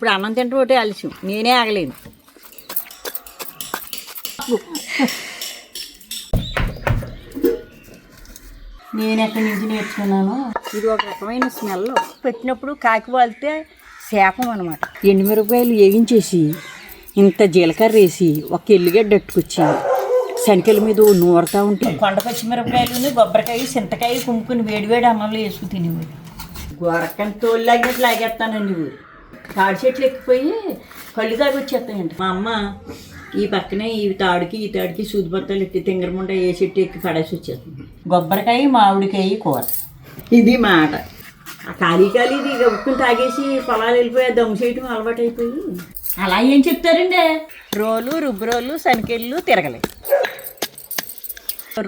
ఇప్పుడు అన్నం తింటే ఒకటే ఆలస్యం, నేనే ఆగలేను. నేను ఎక్కడి నుంచి నేర్చుకున్నాను. ఇది ఒక రకమైన స్మెల్. పెట్టినప్పుడు కాకి వాలితే శాపం అనమాట. ఎండుమిరపకాయలు వేగించేసి ఇంత జీలకర్ర వేసి ఒక ఎల్లిగడ్డ అట్టుకొచ్చి శనకల మీద నూరుతూ ఉంటే కొండ పచ్చిమిరపకాయలు, కొబ్బరికాయ, చింతకాయ కుమ్ముకుని వేడివేడి అన్నంలో వేసుకు తినేవాడు. గొరకని తోలు లాగినట్టు లాగేస్తానండి. ఊరు తాడి చెట్లు ఎక్కిపోయి కళ్ళు తాగి వచ్చేస్తాయండి. మా అమ్మ ఈ పక్కనే ఈ తాడికి సూదిబత్తాలు ఎట్టి తింగరముండ ఏ చెట్టు ఎక్కి పడేసి వచ్చేస్తుంది. కొబ్బరికాయ, మామిడికాయ కూర. ఇది మాట. ఆ ఖాళీ ఇది ఉప్పుని తాగేసి పొలాలు వెళ్ళిపోయి దమ్ము చేయటం అలవాటు అయిపోయి అలా ఏం చెప్తారండి. రోలు, రుబ్బురోలు, శనకెళ్ళు తిరగలే.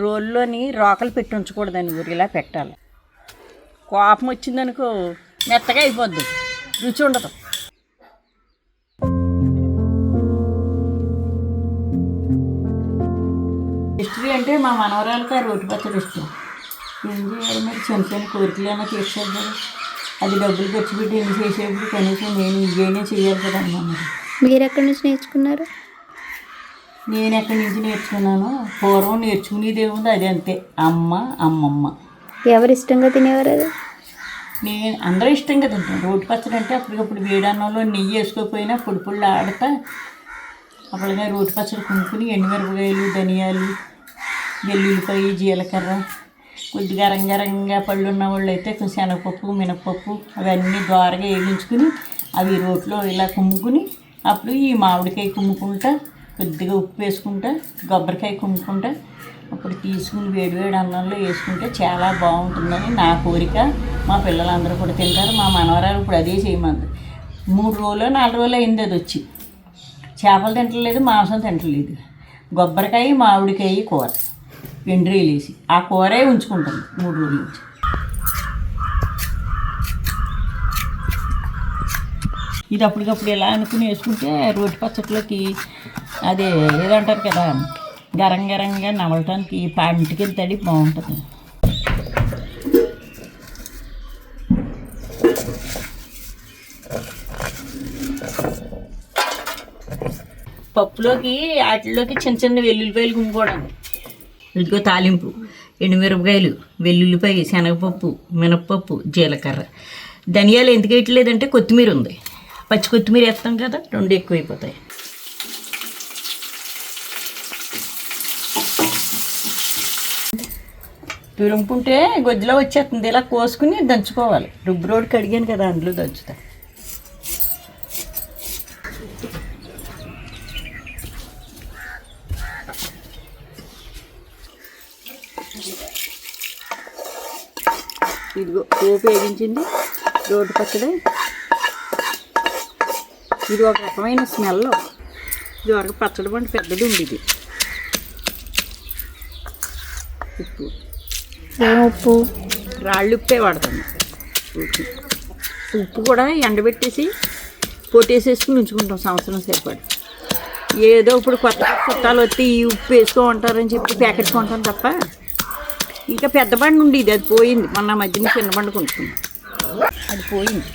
రోల్లోని రోకలు పెట్టి ఉంచకూడదని ఊరు ఇలా పెట్టాలి. కోపం వచ్చిందనుకో మెత్తగా అయిపోద్ది, రుచి ఉండదు. హిస్టరీ అంటే మా మనవరాలకి ఆ రోటి పచ్చడి ఇష్టం. ఏం చేయాలి మరి, చిన్న చిన్న కోరికలు ఏమైనా చేసేది. అది డబ్బులు ఖర్చు పెట్టి ఎన్ని చేసేప్పుడు కనీసం నేను ఇవైనా చేయాలి కదా అన్నమాట. మీరు ఎక్కడి నుంచి నేర్చుకున్నారు? నేను ఎక్కడి నుంచి నేర్చుకున్నాను, పూర్వం నేర్చుకునేది ఏముంది అది అంతే. అమ్మమ్మ. ఎవరు ఇష్టంగా తినేవారు అది? నేను అందరూ ఇష్టంగా తింటాను. రోటి పచ్చడి అంటే అప్పటికప్పుడు వేడన్నంలో నెయ్యి వేసుకోకపోయినా పొడి ఆడతా అప్పటిగా రోటి పచ్చడి కొనుక్కుని ఎండుమిరపకాయలు, ధనియాలు, వెల్లుల్లిపాయ, జీలకర్ర, కొద్దిగా రంగరంగా పళ్ళు ఉన్న వాళ్ళు అయితే శనగపప్పు, మినపప్పు అవన్నీ ద్వారగా వేయించుకుని అవి రోట్లో ఇలా కుమ్ముకుని అప్పుడు ఈ మామిడికాయ కుమ్ముకుంటా, కొద్దిగా ఉప్పు వేసుకుంటా, కొబ్బరికాయ కుమ్ముకుంటా అప్పుడు తీసుకుని వేడివేడి అన్నంలో వేసుకుంటే చాలా బాగుంటుందని నా కోరిక. మా పిల్లలందరూ కూడా తింటారు. మా మనవరాలు ఇప్పుడు అదే చేయమంది. 3 రోజులు 4 రోజులు అయింది అది వచ్చి. చేపలు తింటలేదు, మాంసం తింటలేదు. కొబ్బరికాయ, మామిడికాయ కూర ఎండ్రీలు వేసి ఆ కూరే ఉంచుకుంటుంది 3 రోజుల నుంచి. ఇది అప్పటికప్పుడు ఎలా అనుకుని వేసుకుంటే రోటి పచ్చట్లోకి అదే ఏదంటారు కదా, గరంగా నవలటానికి పంటికి తడి బాగుంటుంది. పప్పులోకి వాటిలోకి చిన్న వెల్లుల్లిపాయలు గుమ్ముకోవడం. ఇదిగో తాలింపు ఎండుమిరపకాయలు, వెల్లుల్లిపాయ, శనగపప్పు, మినప్పప్పు, జీలకర్ర, ధనియాలు ఎందుకు వేయట్లేదంటే కొత్తిమీర ఉంది. పచ్చి కొత్తిమీర వేస్తాం కదా, 2 ఎక్కువైపోతాయి. తురుముకుంటే గొజ్జులో వచ్చేస్తుంది. ఇలా కోసుకుని దంచుకోవాలి. రుబ్బురోడు కడిగాను కదా అందులో దంచుతా. ఇదిగో పోపు వేగించింది రోటి పచ్చడి. ఇది ఒక రకమైన స్మెల్. ఇది ఒక పచ్చడి పండు పెద్దది ఉంది. ఇది ఉప్పు రాళ్ళు ఉప్పే వాడతాను. ఉప్పు కూడా ఎండబెట్టేసి పొట్టేసేసుకుని ఉంచుకుంటాం సంవత్సరం సరిపడి. ఏదో ఇప్పుడు కొత్త చుట్టాలు వచ్చి ఈ ఉప్పు వేసుకోమంటారని చెప్పి ప్యాకెట్ కొంటాం తప్ప. ఇంకా పెద్ద బండి ఉండేది, అది పోయింది. మొన్న మధ్యన చిన్న బండి కొనుక్కున్నాం, అది పోయింది.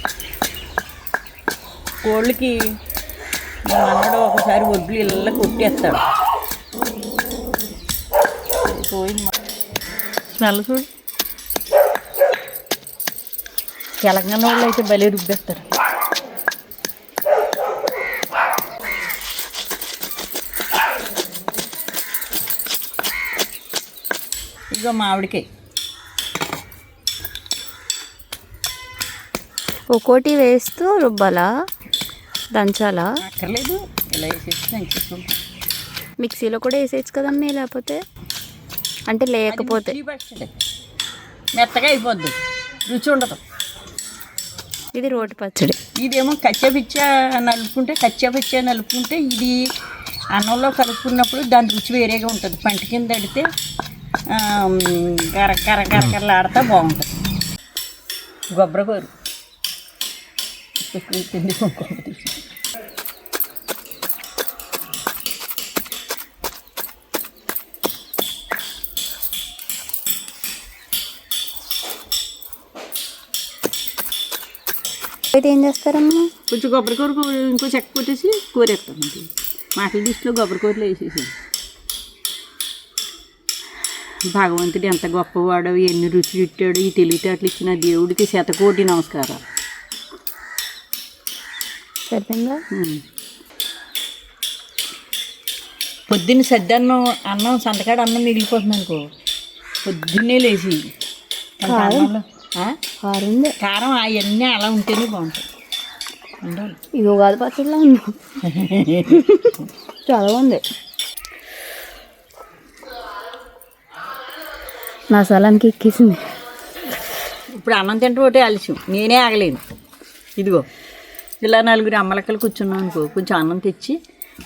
కోళ్ళకి మా అన్నడు ఒకసారి ఒడ్లు ఇళ్ళ కొట్టేస్తాడు. పోయింది. స్మెల్ చూడు. తెలంగాణ వాళ్ళు అయితే భలే రుబ్బేస్తారు. ఇదిగో మామిడికాయ ఒక్కోటి వేస్తూ రుబ్బాలా, దంచాలా? అక్కర్లేదు, ఇలా వేసేసి దంచేసుకుంటాం. మిక్సీలో కూడా వేసేయచ్చు కదమ్మీ, లేకపోతే అంటే లేకపోతే మెత్తగా అయిపోద్ది, రుచి ఉండదు. ఇది రోటి పచ్చడి. ఇదేమో కచ్చాపిచ్చా నలుపుకుంటే ఇది అన్నంలో కలుపుకున్నప్పుడు దాని రుచి వేరేగా ఉంటుంది. పంట కింద అడితే కరకరలాడితే బాగుంటుంది. కొబ్బరికూరు తిండి కొనుక్కోండి. అయితే ఏం చేస్తారమ్మా? కొంచెం కొబ్బరికూర ఇంకో చెక్క కొట్టేసి కూరేస్తామండి. మాటల దృష్టిలో కొబ్బరికూరలు వేసేసాను. భగవంతుడు ఎంత గొప్పవాడో, ఎన్ని రుచులు ఇట్టాడు, ఈ తెలివితేటలు ఇచ్చిన దేవుడికి శతకోటి నమస్కారాలు. సరిపోయిందా? పొద్దున్న అన్నం సంతకాడ అన్నం మిగిలిపోతుంది అనుకో, పొద్దున్నే లేచి కారం అవన్నీ అలా ఉంటేనే బాగుంటాయి. ఉండాలి. ఇది ఉగాది పచ్చడిలో ఉంది. చాలా ఉంది. నా సలానికి ఎక్కేసింది. ఇప్పుడు అన్నం తింటే ఒకటే ఆలస్యం, నేనే ఆగలేను. ఇదిగో ఇలా 4 అమ్మలక్కలు కూర్చున్నాం అనుకో, కొంచెం అన్నం తెచ్చి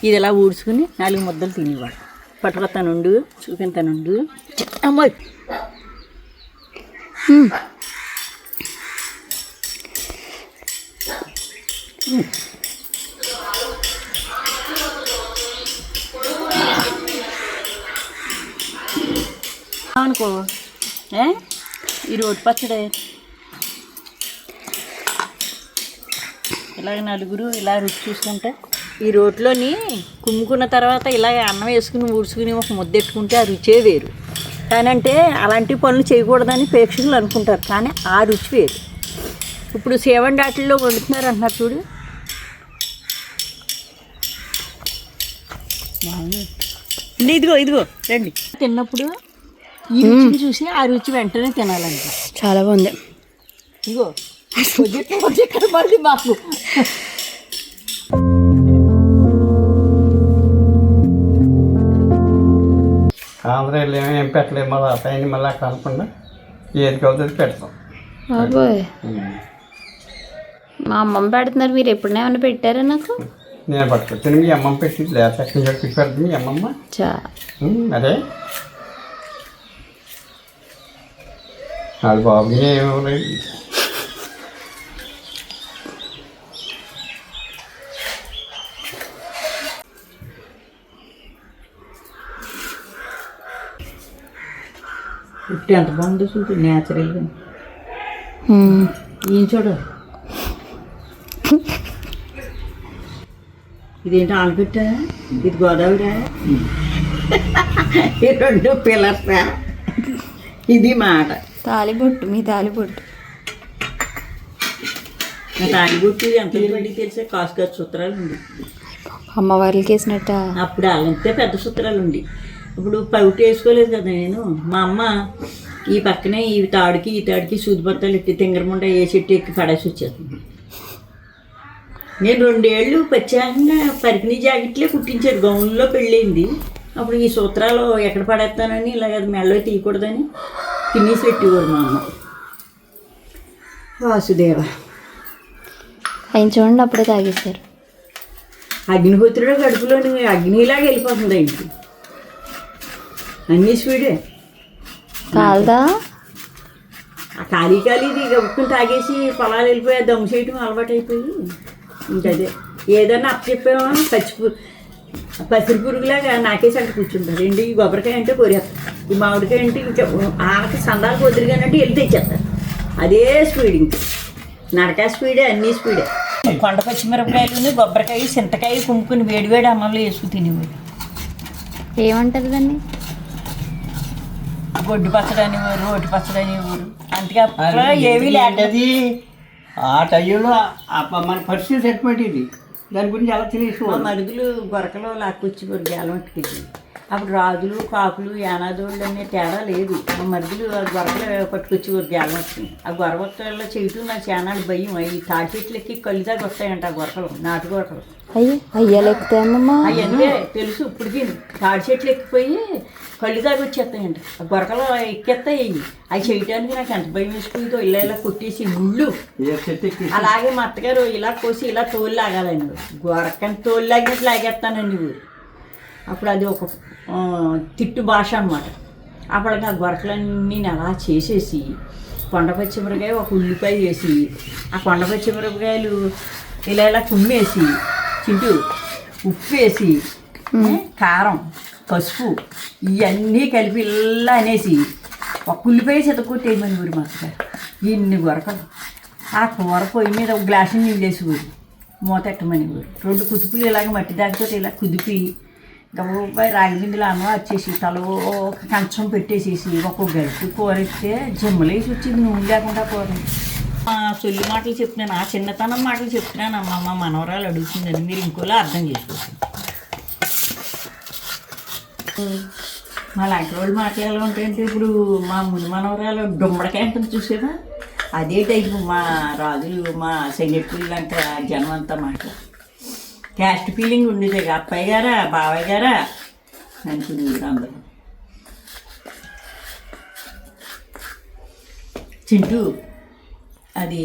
ఇది ఇలా ఊడ్చుకుని 4 ముద్దలు తినేవాడు. పట్టుకొస్తానుండు, చూపించానుండు. అమ్మాయి అనుకో ఈ రోటి పచ్చడే ఇలాగ 4 ఇలా రుచి చూసుకుంటే, ఈ రోట్లోని కుమ్ముకున్న తర్వాత ఇలాగ అన్నం వేసుకుని ఊడ్చుకుని ఒక ముద్దెట్టుకుంటే ఆ రుచే వేరు. కానీ అంటే అలాంటి పనులు చేయకూడదని ప్రేక్షకులు అనుకుంటారు, కానీ ఆ రుచి వేరు. ఇప్పుడు సేవన్ డాటిల్లో వండుతున్నారు అంటున్నారు చూడు, ఇదిగో రండి. తిన్నప్పుడు ఈ రుచిని చూసి ఆ రుచి వెంటనే తినాలంట. చాలా బాగుంది. ఇగో ఇక్కడ మళ్ళీ మాకు ఆంధ్రాలో ఏం పెట్టలేము, మళ్ళీ పైన మళ్ళీ కలపకుండా ఏది కవుతుంది పెడతాం. బాబోయ్, మా అమ్మమ్మ పెడుతున్నారు, మీరు ఎప్పుడైనా ఏమైనా పెట్టారా? నాకు నేను పట్టుకొచ్చాను. మీ అమ్మమ్మ పెట్టింది లేదా ఎక్కడి నుంచి పెడుతుంది మీ అమ్మమ్మ? అదే అది బాబు ఏమవులేదు. ఇప్పుడు ఎంత బాగుందో చూడు, న్యాచురల్గా. ఏం చూడ, ఇదేంటి ఆనకట్ట, ఇది గోదావరి, ఈ 2 పిల్లర్స్, ఇది మాట తాలిబొట్టు. మీ తాలిబొట్టు, నా తాలిబొట్టు ఎంత పడి తెలిసే కాసుగారు సూత్రాలు ఉంది. అమ్మవారికి వేసినట్ట. అప్పుడు అలాంటే పెద్ద సూత్రాలు ఉండి, ఇప్పుడు పౌటి వేసుకోలేదు కదా నేను. మా అమ్మ ఈ పక్కనే ఈ తాడికి సూది బత్తాలు ఎట్టి తింగరముండ ఏ చెట్టు ఎక్కి పడేసి వచ్చేస్తుంది. నేను 2 ఏళ్ళు ప్రత్యేకంగా పరికిణీ జాకెట్లే కుట్టించారు. గౌన్లో పెళ్ళయింది. అప్పుడు ఈ సూత్రాలు ఎక్కడ పడేస్తానని ఇలాగ మెళ్ళో తీయకూడదని తినేసి పెట్టేవారు మా అమ్మ. వాసుదేవ ఆయన చూడండి, అప్పుడే తాగేశారు. అగ్నిహోత్రుడు కడుపులోని అగ్నిలాగా వెళ్ళిపోతుంది ఇంటి, అన్నీ స్పీడే. కాలదా ఖాళీ గబుక్కుని తాగేసి పొలాలు వెళ్ళిపోయి దమ్ము చేయటం అలవాటు అయిపోయి ఇంకదే ఏదన్నా అప్పచెప్పామో పసిరి పురుగులాగా నాకేసి అక్కడ కూర్చుంటారు. ఏంటి ఈ కొబ్బరికాయ అంటే కొరేస్తారు, ఈ మామిడికాయ అంటే ఇంకా ఆకి సందాలు కొద్దిరిగానంటే వెళ్ళి తెచ్చేస్తారు. అదే స్పీడ్, ఇంక నడకా స్పీడే, అన్నీ స్పీడే. కొండ పచ్చిమిరపకాయలు, కొబ్బరికాయ, చింతకాయ కుమ్ముకుని వేడివేడి అన్నంలో వేసుకుని తినేవాడు. ఏమంటారు దాన్ని? గొడ్డు పచ్చడి అనేవారు, రోటి పచ్చడి అనేవారు. అందుకే ఏమీ లేదు. ఆ టైంలో మన పరిస్థితి సెట్మెంట్ ఇది, దాని గురించి ఎలా తెలియదు. మా మరుగులు గొరకలో లాక్కొచ్చేవారు గేలమట్టుకి. అప్పుడు రాజులు, కాపులు, యానాదోళ్ళు అనే తేడా లేదు. మా మరుగులు గొరకలు పట్టుకొచ్చేవారు గేలమట్టుకి. ఆ గొరవత్తల్లో చేయటం నాకు చాలా భయం. అవి తాటి చెట్లకి కళ్ళు దాకా వస్తాయంట ఆ గొరకలు, నాటు గొరకలు. అయ్యాలు ఎక్కుతాయమ్మా. అవన్నీ తెలుసు ఇప్పటికి. తాటి చెట్లు ఎక్కిపోయి కళ్ళు దాకా వచ్చేస్తాయంట ఆ గొరకలు, ఎక్కేస్తాయి. అవి చేయటానికి నాకు ఎంత భయం వేసుకుందో. ఇలా కొట్టేసి ముళ్ళు అలాగే మా అత్తగారు ఇలా కోసి ఇలా తోలు లాగాలండి. గొరకని తోలు లాగినట్టు లాగేస్తానండి ఊరు. అప్పుడు అది ఒక తిట్టు భాష అన్నమాట. అప్పటికి ఆ గొరకలన్నీ అలా చేసేసి కొండ పచ్చిమిరపకాయ, ఒక ఉల్లిపాయ వేసి, ఆ కొండ పచ్చిమిరపకాయలు ఇలా కుమ్మేసి, చింటూ ఉప్పు వేసి, కారం, పసుపు ఇవన్నీ కలిపి ఇలా అనేసి ఒక ఉల్లిపాయ చెతకొట్టేయమని ఊరి మాస్టర్. ఇన్ని గొరకలు ఆ కూర పొయ్యి మీద ఒక గ్లాసు నీళ్ళు వేసేవారు, మూత ఎట్టమని వారు. 2 కుదుపులు ఇలాగ మట్టి దానితో ఇలా కుదిపి గబాయి రాగి బిందులు అన్నం వచ్చేసి తలో ఒక కంచం పెట్టేసేసి ఒక్కొక్క గరిటె కూర ఎత్తే జిమ్మలేసి వచ్చింది, నూనె లేకుండా కూర. చొల్లి మాటలు చెప్తున్నాను, ఆ చిన్నతనం మాటలు చెప్తున్నాను అమ్మ. మా మనవరాలు అడుగుతుందని మీరు ఇంకోలా అర్థం చేసుకోవచ్చు. మా లాంటి వాళ్ళు మాటలు ఎలా ఉంటాయంటే, ఇప్పుడు మా ముని మనవరాలు డుమ్మడికాయ ఉంటుంది చూసేవా, అదే టైపు మా రాజులు మా సెనెట్లు అంటే జనం అంతా మాట. క్యాస్ట్ ఫీలింగ్ ఉండేది, అప్పయ్య గారా బావయ్య గారా అనుకునేవారు అందరూ. చింటూ అది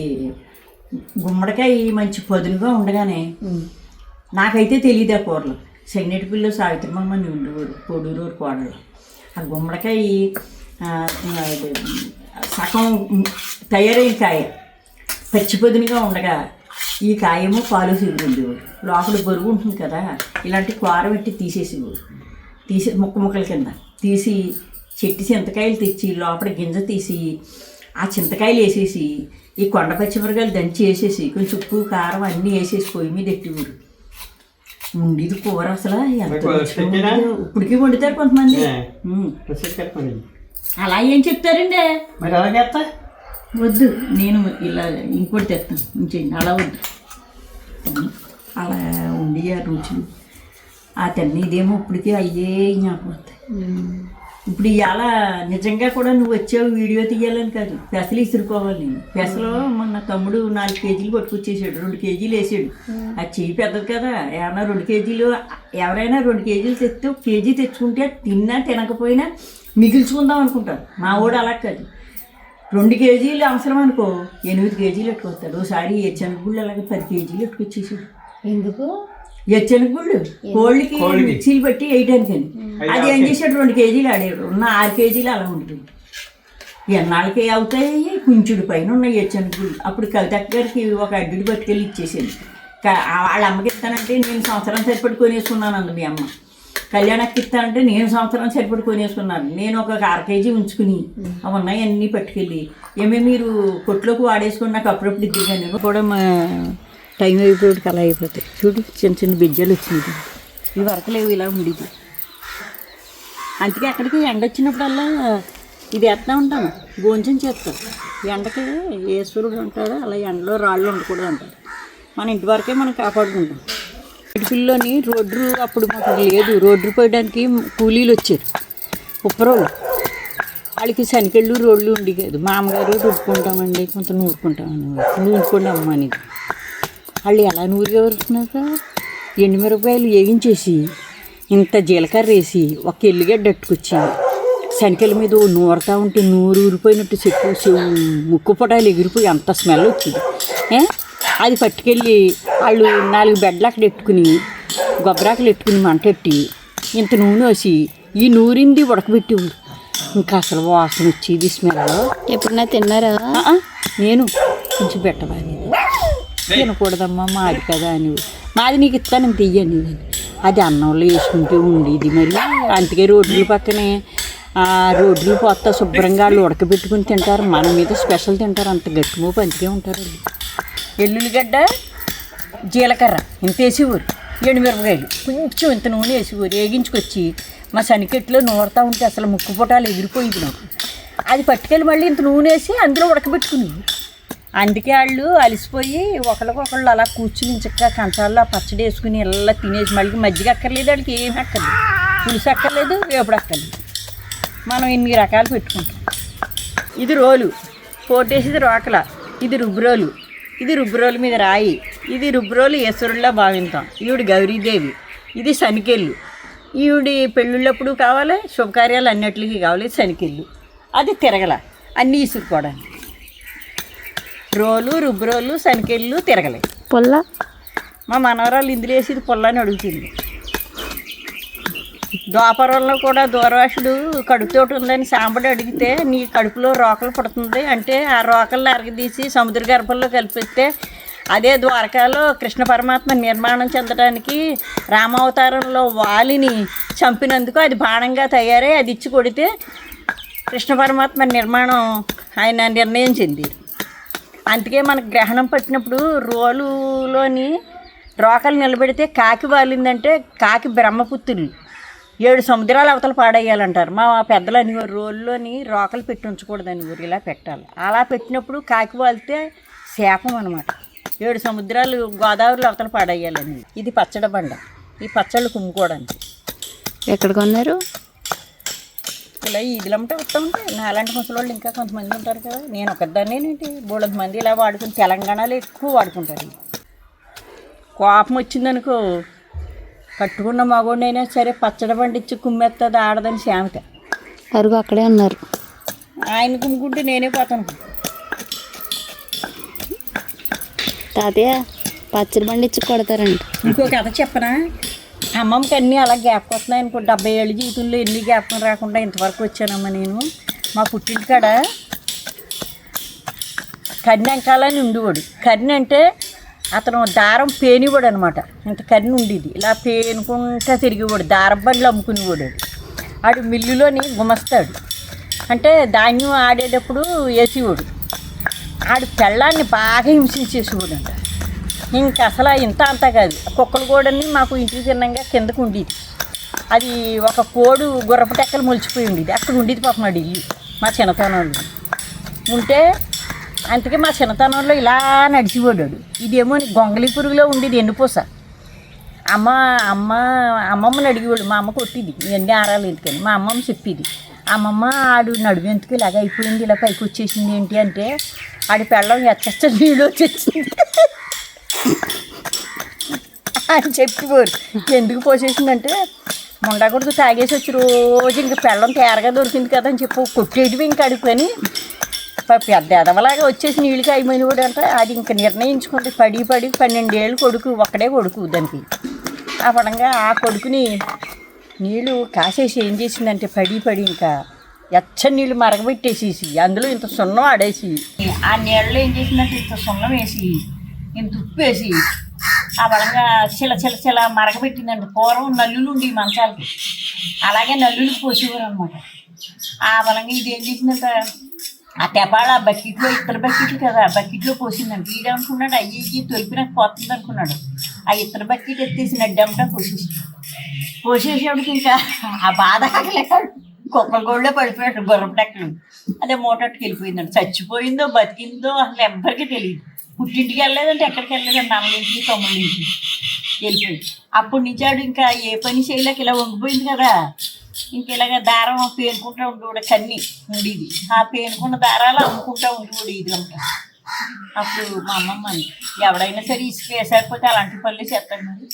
గుమ్మడికాయ మంచి పదునుగా ఉండగానే, నాకైతే తెలియదు ఆ కూరలు. సెన్నెటి పిల్ల సావిత్రమ్మని ఉండేవారు, పొడూరు కోడలు. ఆ గుమ్మడికాయ సగం తయారైన కాయ పచ్చి పొదునుగా ఉండగా, ఈ కాయేమో పాలు సిగురుండేవాడు, లోపల బరువు ఉంటుంది కదా, ఇలాంటి కూర పెట్టి తీసేసేవాడు. ముక్కల కింద తీసి చెట్టు చింతకాయలు తెచ్చి లోపల గింజ తీసి ఆ చింతకాయలు వేసేసి ఈ కొండ పచ్చిమిరకాయలు దంచి వేసేసి కొంచెం ఉప్పు కారం అన్నీ వేసేసి పొయ్యి మీద ఎట్టేవాడు. ఉండేది కూర అసలు ఎంత ఇప్పటికీ వండుతారు కొంతమంది. అలా ఏం చెప్తారండి, మరి అలా చేస్తా వద్దు, నేను ఇలా ఇంకోటి తెస్తాను ఉంచేయండి, అలా వద్దు. అలా ఉండి ఆ రుచులు ఆ ఇదేమో ఇప్పటికీ అయ్యే జ్ఞాపకం వస్తాయి. ఇప్పుడు ఇవాళ నిజంగా కూడా నువ్వు వచ్చావు వీడియో తీయాలని కాదు, పెసలు ఇసురుకోవాలి. నేను పెసలు మొన్న తమ్ముడు 4 కేజీలు పట్టుకొచ్చేసాడు, 2 కేజీలు వేసాడు. అది చెయ్యి పెద్దది కదా, ఏమన్నా 2 కేజీలు, ఎవరైనా 2 కేజీలు తెస్తే 1 కేజీ తెచ్చుకుంటే తిన్నా తినకపోయినా మిగిల్చుకుందాం అనుకుంటారు. మా వాడు అలా కాదు, 2 కేజీలు అవసరం అనుకో 8 కేజీలు ఎట్టుకొస్తాడు. ఒకసారి ఎచ్చనగుళ్ళు అలాగే 10 కేజీలు ఎట్టుకొచ్చేసాడు. ఎందుకు? ఎచ్చనగుళ్ళు కోళ్ళకి మిక్సీలు పెట్టి వేయడానికని. అది ఏం చేశాడు, 2 కేజీలు ఆడేవాడు, ఉన్న 6 కేజీలు అలా ఉంటుంది. ఎన్నాళ్ళకి అవుతాయి కుంచుడు పైన ఉన్నాయి ఎచ్చనగుళ్ళు. అప్పుడు కవితక్క గారికి ఒక అడ్డుడి పట్టుకెళ్ళి ఇచ్చేసాడు. వాళ్ళ అమ్మకి ఇస్తానంటే నేను సంవత్సరం సరిపడి కొనేసుకున్నాను అంది మీ అమ్మ. కళ్యాణకి ఇస్తానంటే నేను సంవత్సరం సరిపడి కొనేసుకున్నాను. నేను ఒక 1/2 కేజీ ఉంచుకుని అవి ఉన్నాయి అన్నీ పట్టుకెళ్ళి ఏమేమి మీరు కొట్లోకి వాడేసుకుని నాకు అప్పుడప్పుడు ఇద్దరుగానే కూడా మా టైం అయిపోయాడు అలా అయిపోతాయి. చూడు చిన్న చిన్న బిజ్జలు వచ్చినాయి, ఇవి వరకు లేవు, ఇలా ఉండేది. అందుకే అక్కడికి ఎండ వచ్చినప్పుడల్లా ఇది వేస్తూ ఉంటాను, గోంచం చేస్తాను. ఎండకి ఈశ్వరుడు ఉంటాడు, అలా ఎండలో రాళ్ళు ఉండకూడదు అంటారు. మన ఇంటి వరకే మనం కాపాడుకుంటాం. ఇటుపిల్లోని రోడ్డు అప్పుడు మాకు లేదు, రోడ్డు పోయడానికి కూలీలు వచ్చారు, ఉప్పరోళ్ళు. వాళ్ళకి శనికెళ్ళు రోడ్లు ఉండి కాదు, మామగారు రుబ్బుకుంటామండి కొంత నూరుకుంటామని, నూరుకోండి అమ్మ అనేది. వాళ్ళు ఎలా నూరుకున్నారు, ఎండుమిరపకాయలు వేగించేసి ఇంత జీలకర్ర వేసి ఒక ఎల్లిగడ్డ అట్టుకొచ్చి శనికెళ్ళ మీద నూరుతూ ఉంటే నూరు ఊరిపోయినట్టు చెప్పు ముక్కు పొటాలు ఎగిరిపోయి అంత స్మెల్ వచ్చింది. అది పట్టుకెళ్ళి వాళ్ళు 4 బెడ్లు అక్కడ ఎట్టుకుని గొబ్బరాకులు ఎట్టుకుని మంటెట్టి ఇంత నూనె వేసి ఈ నూరింది ఉడకబెట్టేవాడు. ఇంకా అసలు వాసన వచ్చేది స్మెల్. ఎప్పుడన్నా తిన్నారా? నేను కొంచెం పెట్టవాలి, తినకూడదమ్మా మాది కదా అని. మాది నీకు ఇస్తాను ఇంత ఇయ్యండి అని. అది అన్నంలో వేసుకుంటూ ఉండేది. మరి అందుకే రోడ్ల పక్కనే ఆ రోడ్లు పోతా శుభ్రంగా వాళ్ళు ఉడకబెట్టుకుని తింటారు. మన మీద స్పెషల్ తింటారు, అంత గట్టిమోపు అందుకే ఉంటారు. ఎల్లుల్లిగడ్డ జీలకర్ర ఇంత వేసేవారు, ఎండుమిరపకాయలు కొంచెం ఇంత నూనె వేసేవారు. వేగించుకొచ్చి మా శనికెట్లో నూరుతూ ఉంటే అసలు ముక్కు పొటాలు ఎగిరిపోయింది నాకు. అది పట్టుకెళ్ళి మళ్ళీ ఇంత నూనె వేసి అందులో ఉడకబెట్టుకునేవి. అందుకే వాళ్ళు అలసిపోయి ఒకళ్ళకొకళ్ళు అలా కూర్చుని చక్కగా కంచాల్లో పచ్చడి వేసుకుని ఇలా తినేసి మళ్ళీ మజ్జిగ అక్కర్లేదు, వాళ్ళకి ఏమి అక్కర్లేదు, పులుసు అక్కర్లేదు, వేపుడు అక్కర్లేదు. మనం ఇన్ని రకాలు పెట్టుకుంటాం. ఇది రోలు పోటేసిది రోకల, ఇది రుబ్బురోలు, ఇది రుబ్బురోలు మీద రాయి, ఇది రుబ్బురోలు ఈశ్వరుల్లా భావింతాం. ఈవిడ గౌరీదేవి, ఇది శనికెళ్ళు. ఈవిడి పెళ్ళిళ్ళప్పుడు కావాలి, శుభకార్యాలు అన్నిటికీ కావాలి శనికెళ్ళు. అది తిరగల, అన్నీ ఇసురుకోవడానికి. రోలు రుబ్బురోలు శనికెళ్ళు తిరగలే. పొల్ల మా మనవరాలు ఇందులో వేసి ఇది పొల్ల అని అడుగుతుంది. ద్వాపరంలో కూడా దూరవాసుడు కడుపుతోటి ఉందని సాంబడి అడిగితే నీ కడుపులో రోకలు పడుతుంది అంటే ఆ రోకలను అరగదీసి సముద్ర గర్భంలో కలిపిస్తే అదే ద్వారకాలో కృష్ణ పరమాత్మ నిర్మాణం చెందడానికి రామావతారంలో వాలిని చంపినందుకు అది బాణంగా తయారై అది ఇచ్చి కొడితే కృష్ణ పరమాత్మ నిర్మాణం ఆయన నిర్ణయం చెందారు. అందుకే మనకు గ్రహణం పట్టినప్పుడు రోలులోని రోకలు నిలబెడితే కాకి వాలిందంటే కాకి బ్రహ్మపుత్రులు 7 సముద్రాల అవతల పాడేయాలంటారు. మా పెద్దలు అనేవారు రోల్లోని రోకలు పెట్టి ఉంచకూడదని ఊరు ఇలా పెట్టాలి. అలా పెట్టినప్పుడు కాకి వాలితే శాపం అనమాట. 7 సముద్రాలు గోదావరిలో అవతల పాడేయాలని. ఇది పచ్చడి బండ. ఈ పచ్చళ్ళు కుమ్ముకోవడానికి. ఎక్కడ కొన్నారు? ఇలా ఈదులమ్మటే వస్తూ ఉంటాయి. నాలాంటి ముసలోళ్ళు ఇంకా కొంతమంది ఉంటారు కదా. నేను ఒకదాన్నేంటి, బోళ్ళంత మంది ఇలా వాడుకుని తెలంగాణలో ఎక్కువ వాడుకుంటారు. కోపం వచ్చిందనుకో కట్టుకున్న మగోడైనా సరే పచ్చడి పండించి కుమ్మేస్తుంది ఆడదని శామిత. అరుగు అక్కడే ఉన్నారు. ఆయన కుమ్ముకుంటే నేనే పోతాను. తాతయ్య పచ్చడి పండించి కొడతారండి. ఇంకో కథ చెప్పనా? అమ్మమ్మకి అన్నీ అలా జ్ఞాపకం వస్తున్నాయి అనుకో. 70 ఏళ్ళ జీవితంలో ఎన్ని జ్ఞాపకం రాకుండా ఇంతవరకు వచ్చానమ్మా నేను. మా పుట్టింటి కాడ కన్ను అంకాలని ఉండేవాడు. కన్ను అంటే అతను దారం పేనివాడు అనమాట. ఇంత కన్ను ఉండేది. ఇలా పేనుకుంటా తిరిగేవాడు. దారం బండ్లు అమ్ముకునేవాడు. ఆడు మిల్లులోని గుమస్తాడు. అంటే ధాన్యం ఆడేటప్పుడు వేసేవాడు. ఆడు పెళ్ళాన్ని బాగా హింసించేసేవాడు అంట. ఇంకా అసలు ఇంత అంతా కాదు. కుక్కలు కూడాని మాకు ఇంటికి చిన్నంగా కిందకు ఉండేది. అది ఒక కోడు గుర్రపు టెక్కలు మొలిచిపోయి ఉండేది. అక్కడ ఉండేది పాపం ఆడి ఇల్లు మా చిన్నతనంలో ఉంటే. అందుకే మా చిన్నతనంలో ఇలా నడిచిపోయాడు. ఇదేమో గొంగళి పురుగులో ఉండేది ఎండిపోస. అమ్మమ్మని అడిగేవాడు. మా అమ్మ కొట్టిది ఇవన్నీ ఆరాలు ఎందుకని. మా అమ్మమ్మ చెప్పేది. అమ్మమ్మ ఆడు నడుము ఎందుకు ఇలాగ అయిపోయింది, ఇలా పైకి వచ్చేసింది ఏంటి అంటే ఆడి పెళ్ళం ఎచ్చ నీళ్ళు వచ్చేసింది అని చెప్పేవారు. ఎందుకు పోసేసిందంటే ముండకూడదు తాగేసి వచ్చి రోజు ఇంక పెళ్ళం తేరగా దొరికింది కదా అని చెప్పి కొట్టేటివి ఇంక అడుగుని పెద్ద ఎదవలాగా వచ్చేసి నీళ్ళకి అయిపోయిన కూడా అంటే అది ఇంక నిర్ణయించుకుంటే పడి 12 ఏళ్ళు కొడుకు, ఒక్కడే కొడుకు దానికి. ఆ పడంగా ఆ కొడుకుని నీళ్ళు కాసేసి ఏం చేసిందంటే పడి ఇంకా ఎచ్చని నీళ్ళు మరగబెట్టేసేసి అందులో ఇంత సున్నం ఆడేసి ఆ నీళ్ళలో ఏం చేసిందంటే ఇంత సున్నం వేసి ఇంత ఉప్పు వేసి ఆ బలంగా చిల మరగబెట్టిందండి. పూర్వం నల్లులు ఉండి మంచాలకి అలాగే నల్లులకు పోసేవారు అనమాట. ఆ బలంగా ఇది ఏం చేసిందంట ఆ తెపాళ ఆ బకెట్లో 2 బకెట్లు కదా బకెట్లో పోసిందండి. ఈడనుకున్నాడు అయ్యి తొలిపినకు పోతుంది అనుకున్నాడు. ఆ 2 బకెట్ ఎత్తేసి నడ్డంతా పోసేసేవాడికి ఇంకా ఆ బాధ ఆగలేక కుక్కల గోళ్ళే పడిపోయాడు గుర్రపు టెక్కలు. అదే మోటట్టుకు వెళ్ళిపోయిందండి. చచ్చిపోయిందో బతికిందో అసలు ఎవ్వరికీ తెలియదు. పుట్టింటికి వెళ్ళలేదంటే ఎక్కడికి వెళ్ళలేదండి. 4 9 వెళ్ళిపోయింది. అప్పటి నుంచి ఆడు ఇంకా ఏ పని చేయలేక ఇలా వంగిపోయింది కదా. ఇంక ఇలాగ దారం పేనుకుంటూ ఉండేవాడు. కన్ని ఉండేది. ఆ పేనుకున్న దారాలు అమ్ముకుంటూ ఉండేవాడు ఇదంతా. అప్పుడు మా అమ్మమ్మ ఎవడైనా సరే ఇసుక వేసాకపోతే అలాంటి పనులు చేస్తాడు మరి.